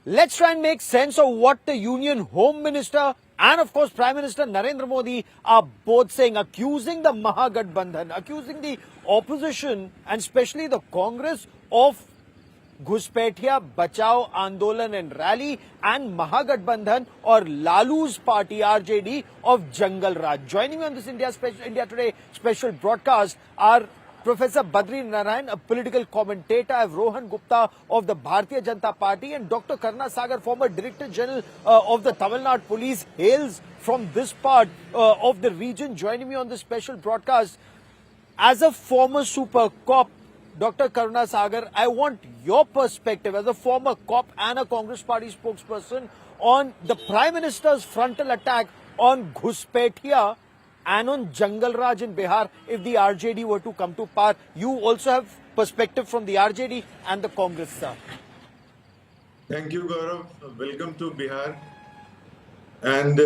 Let's try and make sense of what the Union Home Minister and of course Prime Minister Narendra Modi are both saying, accusing the Mahagathbandhan, accusing the opposition and especially the Congress of Ghuspetiya, Bachao, Andolan and Rally and Mahagathbandhan or Lalu's party RJD of Jungle Raj. Joining me on this India Today special broadcast are Professor Badrin Narayan, a political commentator. I have Rohan Gupta of the Bharatiya Janata Party and Dr. Karuna Sagar, former Director General of the Tamil Nadu Police, hails from this part of the region. Joining me on this special broadcast, as a former super cop, Dr. Karuna Sagar, I want your perspective as a former cop and a Congress Party spokesperson on the Prime Minister's frontal attack on Ghuspetiya and on Jungle Raj in Bihar if the RJD were to come to power. You also have perspective from the RJD and the Congress, sir. Thank you, Gaurav. Welcome to Bihar. And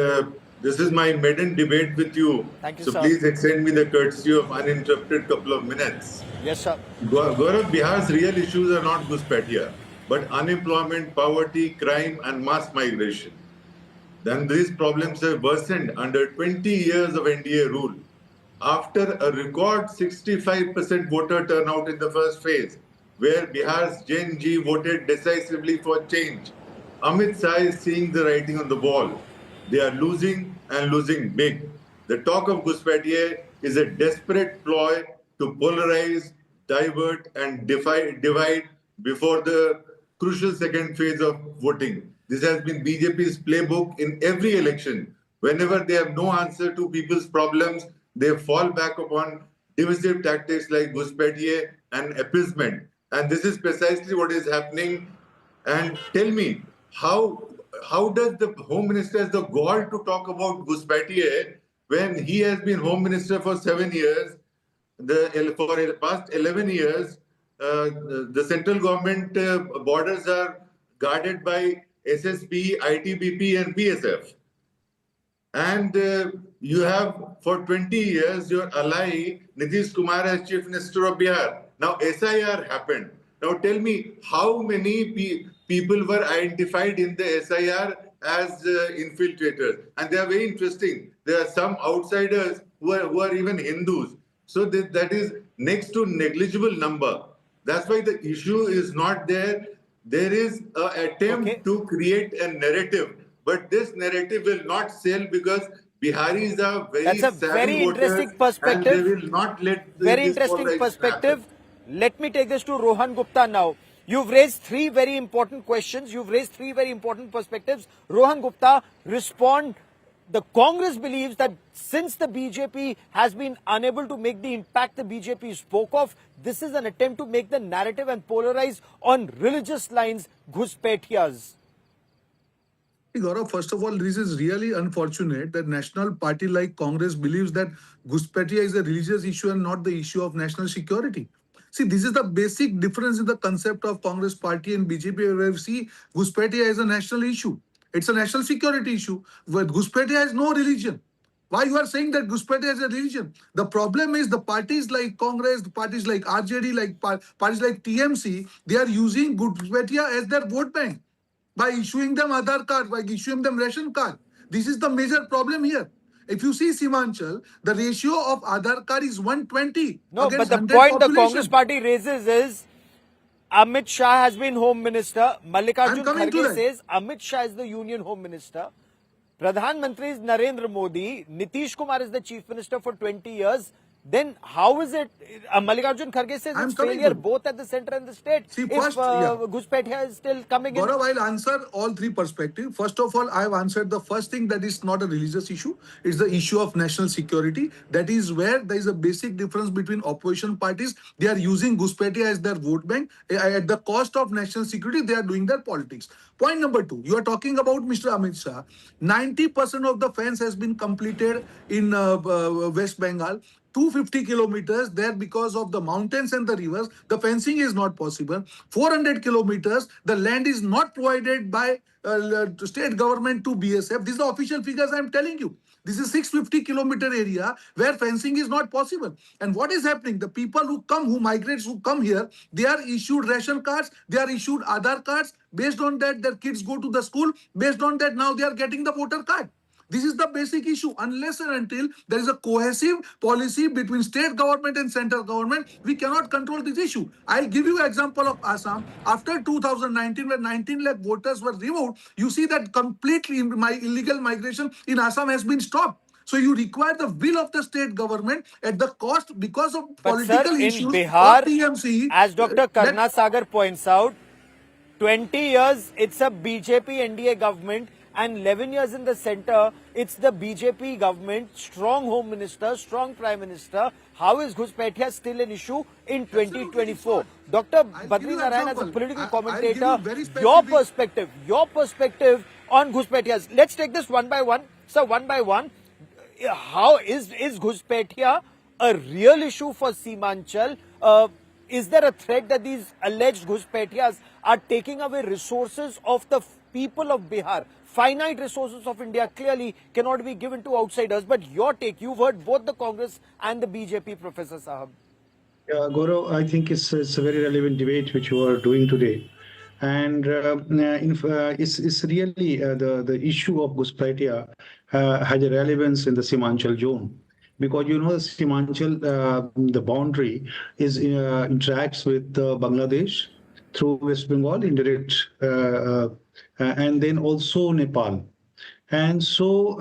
this is my maiden debate with you. Thank you, so sir. Please extend me the courtesy of uninterrupted couple of minutes. Yes, sir. Gaurav, Bihar's real issues are not Ghuspetiya, but unemployment, poverty, crime and mass migration. Then these problems have worsened under 20 years of NDA rule. After a record 65% voter turnout in the first phase, where Bihar's Gen Z voted decisively for change, Amit Shah is seeing the writing on the wall. They are losing and losing big. The talk of Ghuspetiya is a desperate ploy to polarize, divert and divide before the crucial second phase of voting. This has been BJP's playbook in every election. Whenever they have no answer to people's problems, they fall back upon divisive tactics like Ghuspetiya and appeasement. And this is precisely what is happening. And tell me, how does the Home Minister has the gall to talk about Ghuspetiya when he has been Home Minister for 7 years? For the past 11 years, the central government borders are guarded by SSB, ITBP and BSF. And you have for 20 years your ally Nitish Kumar as Chief Minister of Bihar. Now SIR happened. Now tell me how many people were identified in the SIR as infiltrators. And they are very interesting. There are some outsiders who are even Hindus. So that is next to negligible number. That's why the issue is not there. There is an attempt to create a narrative, but this narrative will not sell because Biharis are very interesting perspective. And they will not let very interesting perspective. Happen. Let me take this to Rohan Gupta now. You've raised three very important questions. You've raised three very important perspectives. Rohan Gupta, respond. The Congress believes that since the BJP has been unable to make the impact the BJP spoke of, this is an attempt to make the narrative and polarize on religious lines, Ghuspetiyas. Gaurav, first of all, this is really unfortunate that national party like Congress believes that Ghuspetiya is a religious issue and not the issue of national security. See, this is the basic difference in the concept of Congress party and BJP, where we see Ghuspetiya is a national issue. It's a national security issue. But Ghuspetiya has no religion. Why you are saying that Ghuspetiya is a religion? The problem is the parties like Congress, the parties like RJD, like parties like TMC, they are using Ghuspetiya as their vote bank by issuing them Aadhaar card, by issuing them ration card. This is the major problem here. If you see Seemanchal, the ratio of Aadhaar card is 120. No, but the point the Congress party raises is Amit Shah has been Home Minister. Mallikarjun Kharge says Amit Shah is the Union Home Minister. Pradhan Mantri is Narendra Modi. Nitish Kumar is the Chief Minister for 20 years. Then how is it? Mallikarjun Kharge says it's failure both at the center and the state. See, first, Ghuspetiya is still coming in. Gaurav, I'll answer all three perspectives. First of all, I have answered the first thing, that is not a religious issue. It's the issue of national security. That is where there is a basic difference between opposition parties. They are using Ghuspetiya as their vote bank. At the cost of national security, they are doing their politics. Point number two, you are talking about Mr. Amit Shah. 90% of the fence has been completed in West Bengal. 250 kilometers there because of the mountains and the rivers. The fencing is not possible. 400 kilometers, the land is not provided by state government to BSF. These are the official figures I am telling you. This is 650-kilometer area where fencing is not possible. And what is happening? The people who come, who come here, they are issued ration cards, they are issued Aadhaar cards. Based on that, their kids go to the school. Based on that, now they are getting the voter card. This is the basic issue. Unless and until there is a cohesive policy between state government and central government, we cannot control this issue. I'll give you an example of Assam. After 2019, when 19 lakh voters were removed, you see that completely illegal migration in Assam has been stopped. So you require the will of the state government at the cost because of But sir, political in issues of Bihar, TMC. as Dr. That Karuna Sagar points out, 20 years it's a BJP NDA government, and 11 years in the center, it's the BJP government, strong home minister, strong prime minister. How is Ghuspetiya still an issue in 2024? Dr. Badrin Narayan, as a political commentator, your perspective on Ghuspetiya. Let's take this one by one. So one by one, how is Ghuspetiya a real issue for Seemanchal? Is there a threat that these alleged Ghuspetiyas are taking away resources of the people of Bihar? Finite resources of India clearly cannot be given to outsiders. But your take, you've heard both the Congress and the BJP, Professor Sahab. Yeah, Gaurav, I think it's a very relevant debate which you are doing today. And it's really the issue of Ghuspetiya has a relevance in the Seemanchal zone. Because you know, Seemanchal, the boundary is interacts with Bangladesh through West Bengal, indirect, and then also Nepal. And so,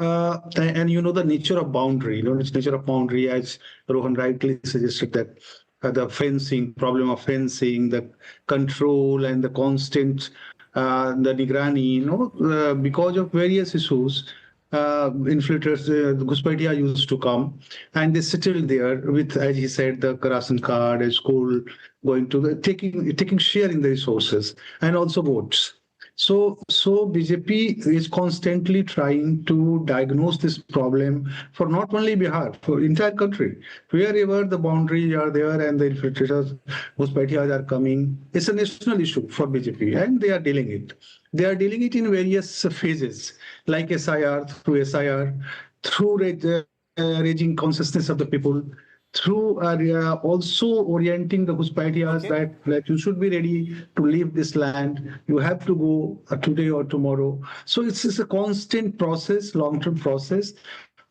and you know the nature of boundary, its nature of boundary, as Rohan rightly suggested, that the fencing, problem of fencing, the control and the constant, the nigrani, because of various issues, infiltrators, the Ghuspetiya used to come and they settled there with, as he said, the ration card, a school, going to the, taking share in the resources and also votes. So BJP is constantly trying to diagnose this problem for not only Bihar, for entire country. Wherever the boundaries are there and the infiltrators, Ghuspetiyas are coming, it's a national issue for BJP and they are dealing it. They are dealing it in various phases, like SIR, through raising consciousness of the people, through also orienting the Ghuspetiyas that you should be ready to leave this land. You have to go today or tomorrow. So it's a constant process, long-term process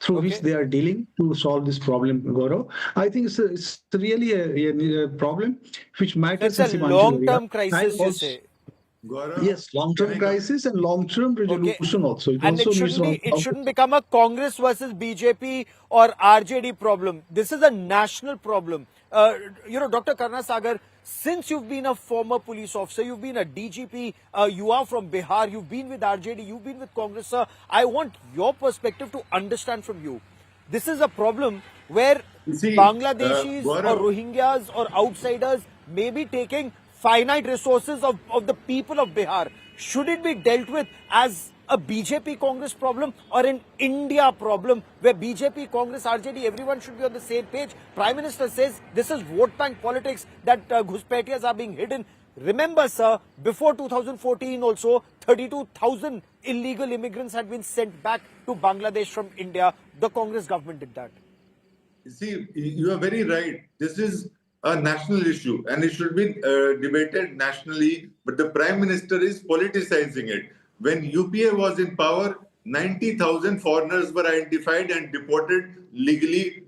through which they are dealing to solve this problem, Gaurav. I think it's really a problem which matters. It's a long-term crisis, you say. Gaurav, yes, long-term crisis and long-term resolution also. And also it shouldn't become a Congress versus BJP or RJD problem. This is a national problem. Dr. Karuna Sagar, since you've been a former police officer, you've been a DGP, you are from Bihar, you've been with RJD, you've been with Congress, sir. I want your perspective to understand from you. This is a problem where Bangladeshis or Rohingyas or outsiders may be taking finite resources of the people of Bihar. Should it be dealt with as a BJP Congress problem or an India problem where BJP, Congress, RJD, everyone should be on the same page? Prime Minister says this is vote bank politics, that Ghuspetiyas are being hidden. Remember, sir, before 2014 also, 32,000 illegal immigrants had been sent back to Bangladesh from India. The Congress government did that. See, you are very right. This is a national issue and it should be debated nationally, but the Prime Minister is politicizing it. When UPA was in power, 90,000 foreigners were identified and deported legally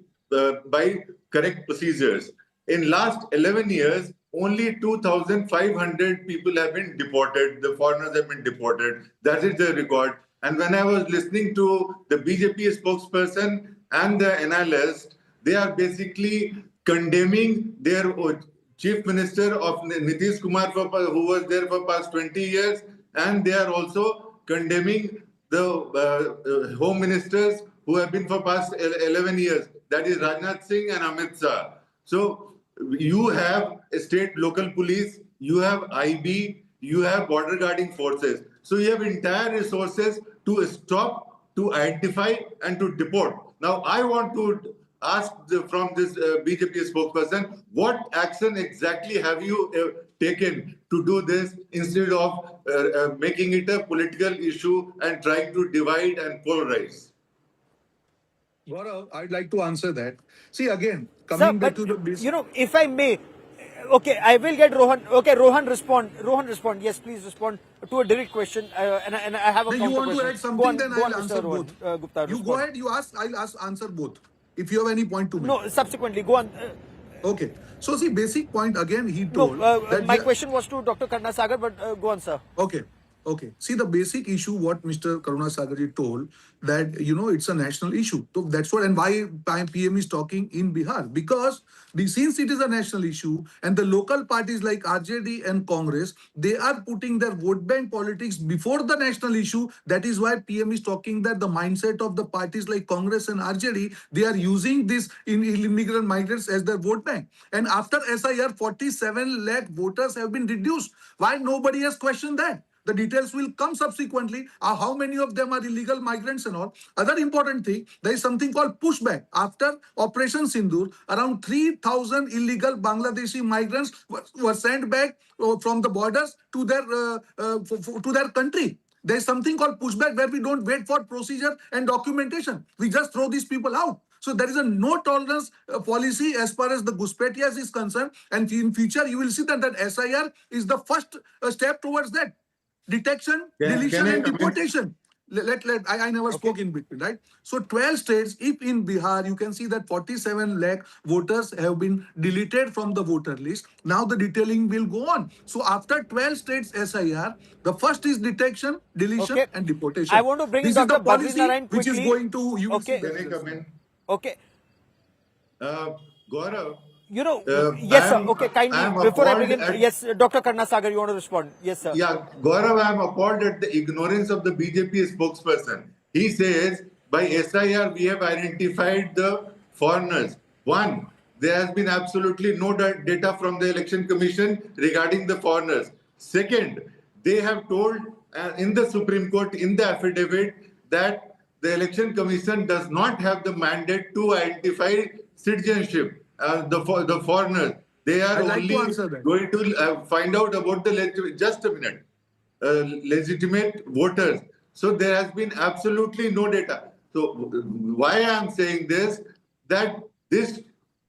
by correct procedures. In last 11 years, only 2,500 people have been deported. The foreigners have been deported. That is the record. And when I was listening to the BJP spokesperson and the analyst, they are basically condemning their chief minister of Nitish Kumar, who was there for past 20 years, and they are also condemning the home ministers who have been for past 11 years. That is Rajnath Singh and Amit Shah. So you have state local police, you have IB, you have border guarding forces. So you have entire resources to stop, to identify and to deport. Now I want to asked from this BJP spokesperson, what action exactly have you taken to do this instead of making it a political issue and trying to divide and polarize? Gaurav, I'd like to answer that. See, again, Sir, coming back but to the basic. if I may, okay, I will get Rohan. Okay, Rohan, respond. Rohan, respond. Yes, please respond to a direct question, and I have a Then you counter want to question. add something, then Go on, I'll answer Mr. Rohan both. Gupta. You go Respond. ahead, you ask, answer both. If you have any point to make. No, subsequently, go on. Okay. So see, basic point again, he No, told that my question was to Dr. Karuna Sagar, but go on, sir. Okay. Okay. See, the basic issue, what Mr. Karuna Sagarji told, that, it's a national issue. So that's what, and why PM is talking in Bihar. Because since it is a national issue, and the local parties like RJD and Congress, they are putting their vote bank politics before the national issue. That is why PM is talking that the mindset of the parties like Congress and RJD, they are using this immigrant migrants as their vote bank. And after SIR, 47 lakh voters have been reduced. Why nobody has questioned that? The details will come subsequently. How many of them are illegal migrants and all. Other important thing, there is something called pushback. After Operation Sindoor, around 3,000 illegal Bangladeshi migrants were sent back from the borders to their country. There is something called pushback where we don't wait for procedure and documentation. We just throw these people out. So there is a no tolerance policy as far as the Ghuspetiya is concerned. And in future, you will see that SIR is the first step towards that. Detection, deletion, and deportation. I never spoke in between, right? So 12 states, if in Bihar, you can see that 47 lakh voters have been deleted from the voter list. Now the detailing will go on. So after 12 states SIR, the first is detection, deletion, Okay. and deportation. I want to bring this in is the Dr. Badrin policy Narayan which is quickly. going to, you will Okay. see Can I come in? Okay. Gaurav, Yes, sir. Okay, kindly, before I bring in, yes, Dr. Karuna Sagar, you want to respond? Yes, sir. Yeah, Gaurav, I am appalled at the ignorance of the BJP spokesperson. He says, by SIR, we have identified the foreigners. One, there has been absolutely no data from the Election Commission regarding the foreigners. Second, they have told in the Supreme Court, in the affidavit, that the Election Commission does not have the mandate to identify citizenship, the foreigners. They are I'd like to only answer that. going to find out about the just a minute, legitimate voters. So there has been absolutely no data. So why I am saying this, that this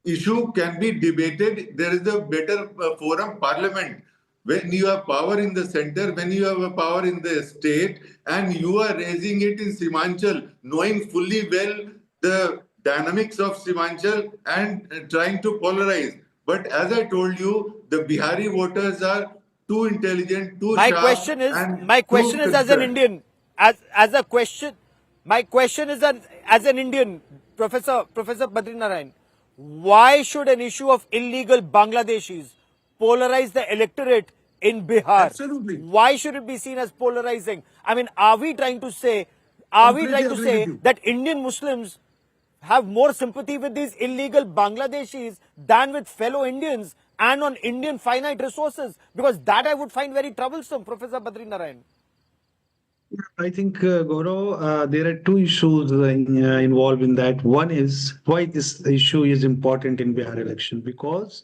issue can be debated. There is a better forum, parliament. When you have power in the center, when you have a power in the state, and you are raising it in Seemanchal, knowing fully well the dynamics of Seemanchal and trying to polarize. But as I told you, the Bihari voters are too intelligent, too My sharp, question is, and as an Indian, as a question, my question is as an Indian, Professor Badrin Narayan, why should an issue of illegal Bangladeshis polarize the electorate in Bihar? Absolutely. Why should it be seen as polarizing? I mean, are we trying to say Completely agree with you. that Indian Muslims have more sympathy with these illegal Bangladeshis than with fellow Indians and on Indian finite resources? Because that I would find very troublesome, Professor Badrin Narayan. I think, Gaurav, there are two issues involved in that. One is why this issue is important in Bihar election, because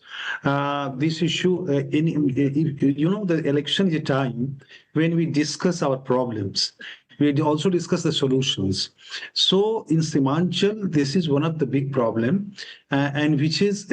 this issue, the election is a time when we discuss our problems. We also discuss the solutions. So in Seemanchal, this is one of the big problem, and which is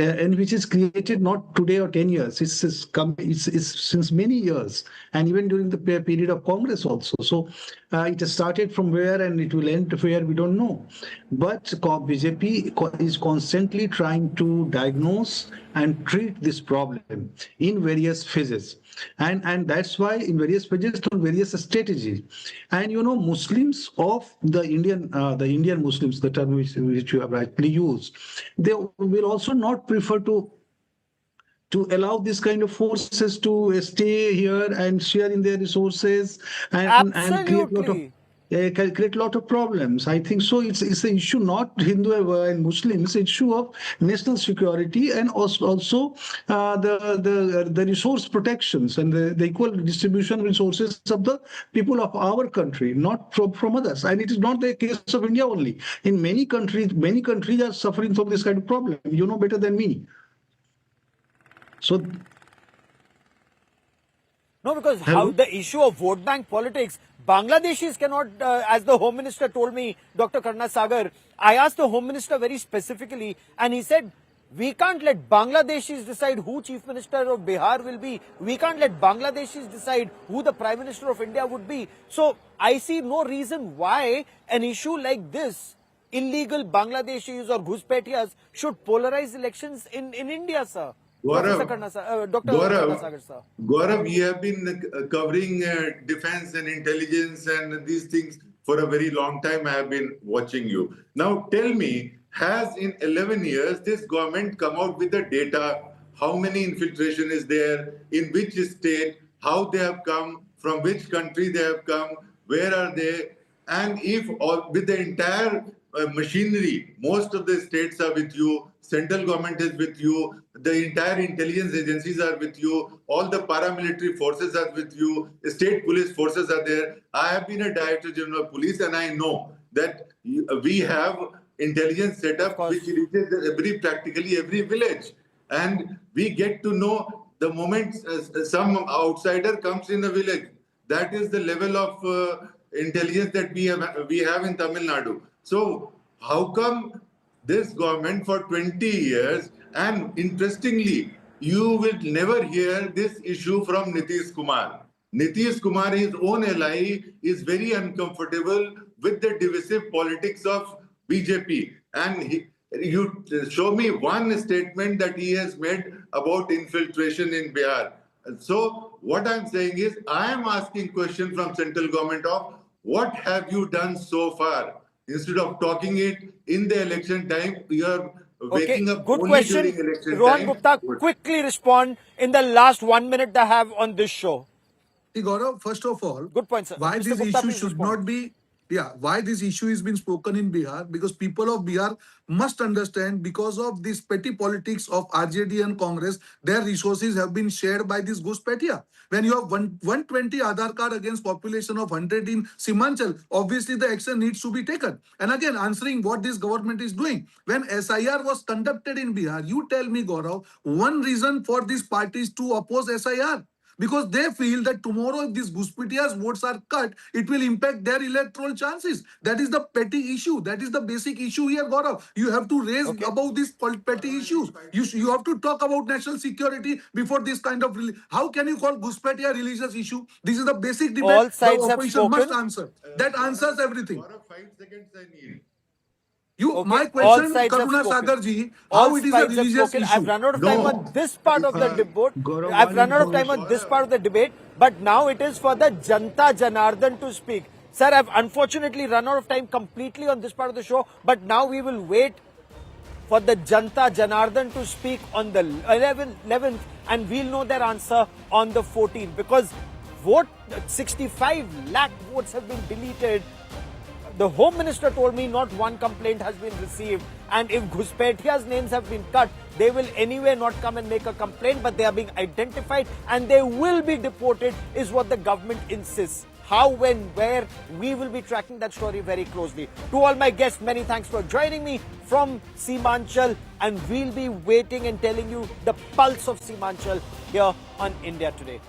created not today or 10 years. It's since many years, and even during the period of Congress also. So it has started from where and it will end where we don't know. But BJP is constantly trying to diagnose and treat this problem in various phases. And that's why in various phases through various strategies. And Muslims of the Indian Muslims, the term which you have rightly used, they will also not prefer to allow this kind of forces to stay here and share in their resources and create a lot of. Absolutely. can create a lot of problems. I think so. It's an issue not Hindu and Muslims. It's issue of national security and also the resource protections and the equal distribution of resources of the people of our country, not from others. And it is not the case of India only. In many countries are suffering from this kind of problem. You know better than me. So. No, because Hello? how the issue of vote bank politics, Bangladeshis cannot, as the Home Minister told me, Dr. Karuna Sagar, I asked the Home Minister very specifically, and he said, we can't let Bangladeshis decide who Chief Minister of Bihar will be. We can't let Bangladeshis decide who the Prime Minister of India would be. So I see no reason why an issue like this, illegal Bangladeshis or Ghuspetiyas, should polarize elections in India, sir. Professor Karuna, Dr. Karuna Sagar, sir. Gaurav, you have been covering defense and intelligence and these things for a very long time. I have been watching you. Now tell me, has in 11 years this government come out with the data, how many infiltration is there, in which state, how they have come, from which country they have come, where are they, and if with the entire machinery, most of the states are with you, central government is with you, the entire intelligence agencies are with you, all the paramilitary forces are with you, state police forces are there. I have been a Director General of Police and I know that we have intelligence setup which reaches practically every village. And we get to know the moment some outsider comes in a village. That is the level of intelligence that we have in Tamil Nadu. So how come this government for 20 years, and interestingly, you will never hear this issue from Nitish Kumar. Nitish Kumar, his own ally, is very uncomfortable with the divisive politics of BJP. And you show me one statement that he has made about infiltration in Bihar. So what I'm saying is, I am asking question from central government of what have you done so far? Instead of talking it in the election time, you are waking up good only question. during election Rohan time. Gupta, quickly respond in the last 1 minute I have on this show. Gaurav, first of all, Good point, sir. why Mr. this Gupta, issue please should respond. not be, why this issue is being spoken in Bihar, because people of Bihar must understand, because of this petty politics of RJD and Congress, their resources have been shared by this Ghuspetiya. When you have 120 Aadhaar card against population of 100 in Seemanchal, obviously the action needs to be taken. And again, answering what this government is doing. When SIR was conducted in Bihar, you tell me, Gaurav, one reason for these parties to oppose SIR. Because they feel that tomorrow if these Ghuspetiya's votes are cut, it will impact their electoral chances. That is the petty issue. That is the basic issue here, Gaurav. You have to raise about these petty issues. You have to talk about national security before this kind of... How can you call Ghuspetiya religious issue? This is the basic debate All the sides have opposition must spoken. answer. That answers everything. For 5 seconds I need. My all question, sides have Karuna spoken. Sagar ji, All how it is a sides have religious spoken. issue? I've run out of time on this part of the debate. Gaurav, I've one run out of time information. on this part of the debate, but now it is for the Janta Janardan to speak. Sir, I've unfortunately run out of time completely on this part of the show, but now we will wait for the Janta Janardan to speak on the 11th, and we'll know their answer on the 14th, because 65 lakh votes have been deleted. The Home Minister told me not one complaint has been received, and if Ghuspetiya's names have been cut, they will anyway not come and make a complaint, but they are being identified and they will be deported, is what the government insists. How, when, where, we will be tracking that story very closely. To all my guests, many thanks for joining me from Seemanchal, and we'll be waiting and telling you the pulse of Seemanchal here on India Today.